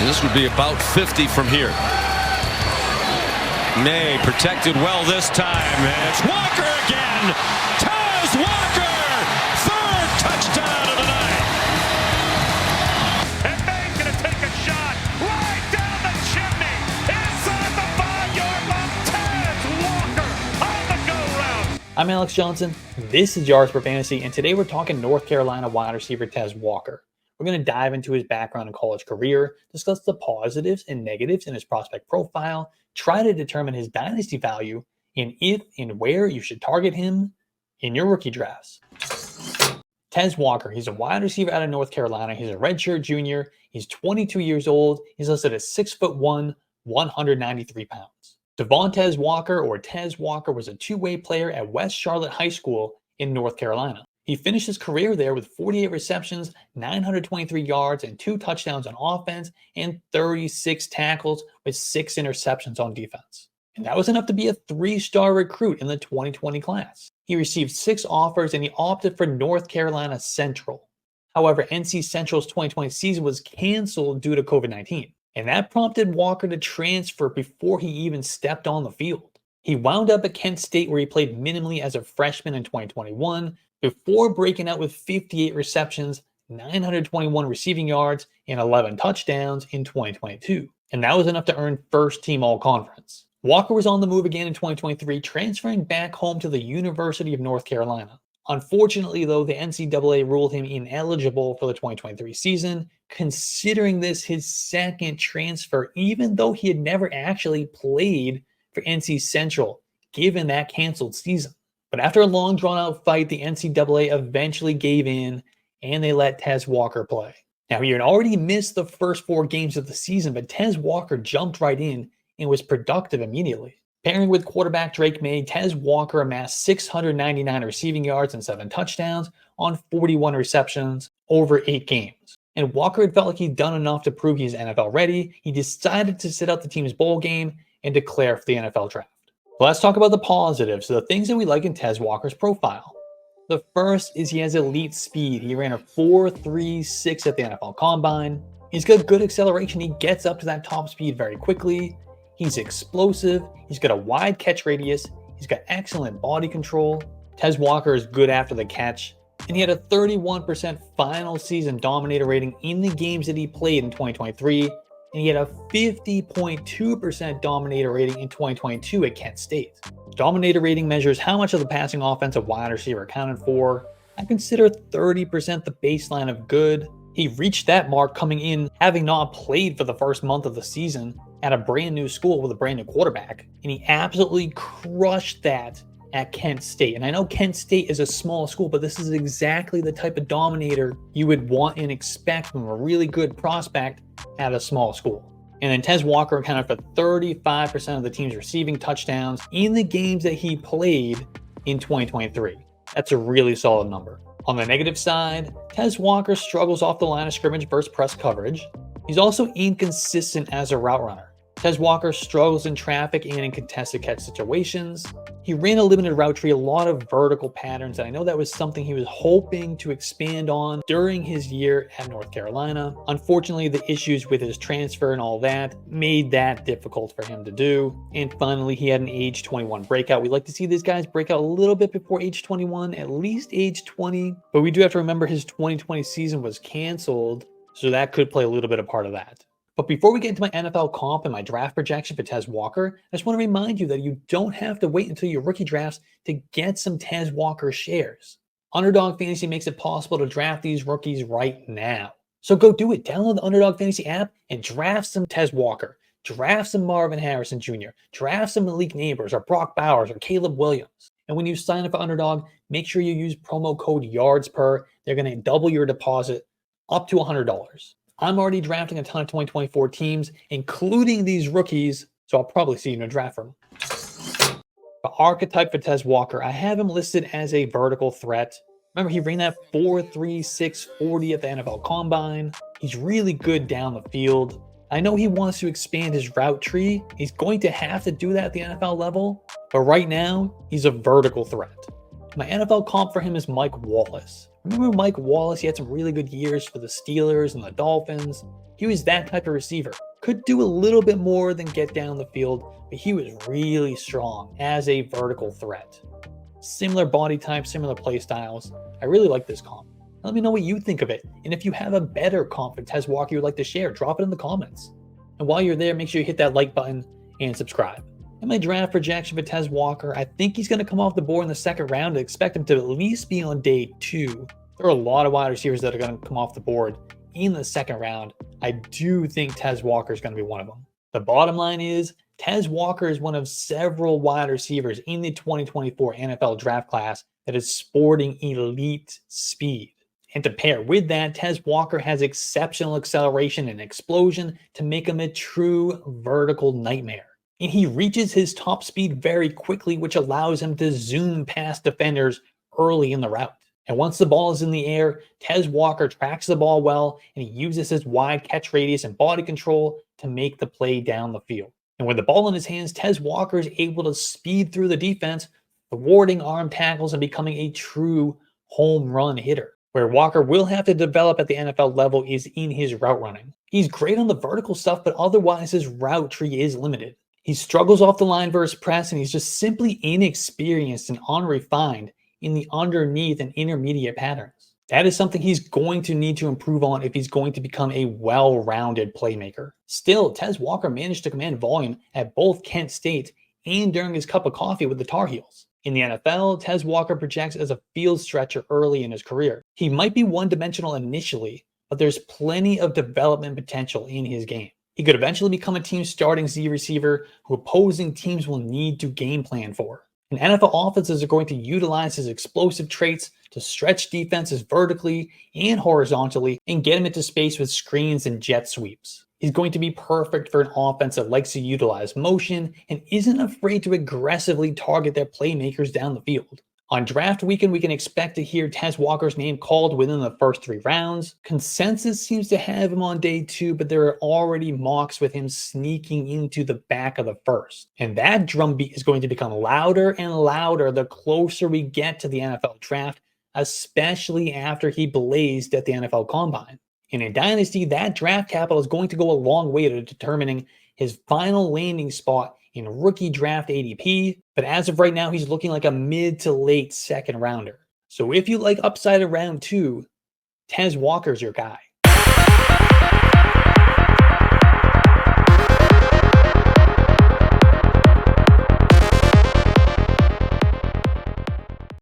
This would be about 50 from here. May protected well this time. It's Walker again. Tez Walker, third touchdown of the night. And May's going to take a shot right down the chimney. Inside the 5-yard line. Tez Walker on the go route. I'm Alex Johnson. This is Yards Per Fantasy, and today we're talking North Carolina wide receiver Tez Walker. We're going to dive into his background and college career, discuss the positives and negatives in his prospect profile, try to determine his dynasty value, and if and where you should target him in your rookie drafts. Tez Walker, he's a wide receiver out of North Carolina. He's a redshirt junior. He's 22 years old. He's listed as 6'1", 193 pounds. Tez Walker, or Tez Walker, was a two-way player at West Charlotte High School in North Carolina. He finished his career there with 48 receptions, 923 yards, and 2 touchdowns on offense, and 36 tackles with 6 interceptions on defense. And that was enough to be a 3-star recruit in the 2020 class. He received 6 offers and he opted for North Carolina Central. However, NC Central's 2020 season was canceled due to COVID-19, and that prompted Walker to transfer before he even stepped on the field. He wound up at Kent State, where he played minimally as a freshman in 2021, before breaking out with 58 receptions, 921 receiving yards, and 11 touchdowns in 2022. And that was enough to earn first-team All-Conference. Walker was on the move again in 2023, transferring back home to the University of North Carolina. Unfortunately, though, the NCAA ruled him ineligible for the 2023 season, considering this his second transfer, even though he had never actually played for NC Central, given that canceled season. But after a long, drawn-out fight, the NCAA eventually gave in, and they let Tez Walker play. Now, he had already missed the first 4 games of the season, but Tez Walker jumped right in and was productive immediately. Pairing with quarterback Drake May, Tez Walker amassed 699 receiving yards and 7 touchdowns on 41 receptions over 8 games. And Walker had felt like he'd done enough to prove he's NFL ready. He decided to sit out the team's bowl game and declare for the NFL draft. Let's talk about the positives, the things that we like in Tez Walker's profile. The first is he has elite speed. He ran a 4.36 at the NFL Combine. He's got good acceleration. He gets up to that top speed very quickly. He's explosive. He's got a wide catch radius. He's got excellent body control. Tez Walker is good after the catch. And he had a 31% final season dominator rating in the games that he played in 2023. And he had a 50.2% dominator rating in 2022 at Kent State. Dominator rating measures how much of the passing offense a wide receiver accounted for. I consider 30% the baseline of good. He reached that mark coming in, having not played for the first month of the season at a brand new school with a brand new quarterback. And he absolutely crushed that at Kent State. And I know Kent State is a small school, but this is exactly the type of dominator you would want and expect from a really good prospect at a small school. And then Tez Walker accounted for 35% of the team's receiving touchdowns in the games that he played in 2023. That's a really solid number. On the negative side, Tez Walker struggles off the line of scrimmage versus press coverage. He's also inconsistent as a route runner. Tez Walker struggles in traffic and in contested catch situations. He ran a limited route tree, a lot of vertical patterns, and I know that was something he was hoping to expand on during his year at North Carolina. Unfortunately, the issues with his transfer and all that made that difficult for him to do. And finally, he had an age 21 breakout. We like to see these guys break out a little bit before age 21, at least age 20. But we do have to remember his 2020 season was canceled, so that could play a little bit of part of that. But before we get into my NFL comp and my draft projection for Tez Walker, I just want to remind you that you don't have to wait until your rookie drafts to get some Tez Walker shares. Underdog Fantasy makes it possible to draft these rookies right now. So go do it. Download the Underdog Fantasy app and draft some Tez Walker. Draft some Marvin Harrison Jr. Draft some Malik Neighbors or Brock Bowers or Caleb Williams. And when you sign up for Underdog, make sure you use promo code YARDSPER. They're going to double your deposit up to $100. I'm already drafting a ton of 2024 teams, including these rookies, so I'll probably see you in a draft room. The archetype for Tez Walker, I have him listed as a vertical threat. Remember, he ran that 4.36 40 at the NFL Combine. He's really good down the field. I know he wants to expand his route tree. He's going to have to do that at the NFL level, but right now, he's a vertical threat. My NFL comp for him is Mike Wallace. Remember Mike Wallace? He had some really good years for the Steelers and the Dolphins. He was that type of receiver. Could do a little bit more than get down the field, but he was really strong as a vertical threat. Similar body type, similar play styles. I really like this comp. Let me know what you think of it, and if you have a better comp for Tez Walker you'd like to share, drop it in the comments. And while you're there, make sure you hit that like button and subscribe. In my draft projection for Tez Walker, I think he's going to come off the board in the second round. I expect him to at least be on day 2. There are a lot of wide receivers that are going to come off the board in the second round. I do think Tez Walker is going to be one of them. The bottom line is, Tez Walker is one of several wide receivers in the 2024 NFL draft class that is sporting elite speed. And to pair with that, Tez Walker has exceptional acceleration and explosion to make him a true vertical nightmare. And he reaches his top speed very quickly, which allows him to zoom past defenders early in the route. And once the ball is in the air, Tez Walker tracks the ball well, and he uses his wide catch radius and body control to make the play down the field. And with the ball in his hands, Tez Walker is able to speed through the defense, thwarting arm tackles and becoming a true home run hitter. Where Walker will have to develop at the NFL level is in his route running. He's great on the vertical stuff, but otherwise his route tree is limited. He struggles off the line versus press, and he's just simply inexperienced and unrefined in the underneath and intermediate patterns. That is something he's going to need to improve on if he's going to become a well-rounded playmaker. Still, Tez Walker managed to command volume at both Kent State and during his cup of coffee with the Tar Heels. In the NFL, Tez Walker projects as a field stretcher early in his career. He might be one-dimensional initially, but there's plenty of development potential in his game. He could eventually become a team starting Z receiver who opposing teams will need to game plan for. And NFL offenses are going to utilize his explosive traits to stretch defenses vertically and horizontally and get him into space with screens and jet sweeps. He's going to be perfect for an offense that likes to utilize motion and isn't afraid to aggressively target their playmakers down the field. On draft weekend, we can expect to hear Tez Walker's name called within the first 3 rounds. Consensus seems to have him on day 2, but there are already mocks with him sneaking into the back of the first. And that drumbeat is going to become louder and louder the closer we get to the NFL draft, especially after he blazed at the NFL Combine. And in Dynasty, that draft capital is going to go a long way to determining his final landing spot in rookie draft ADP, but as of right now, he's looking like a mid to late second rounder. So if you like upside of round 2, Tez Walker's your guy.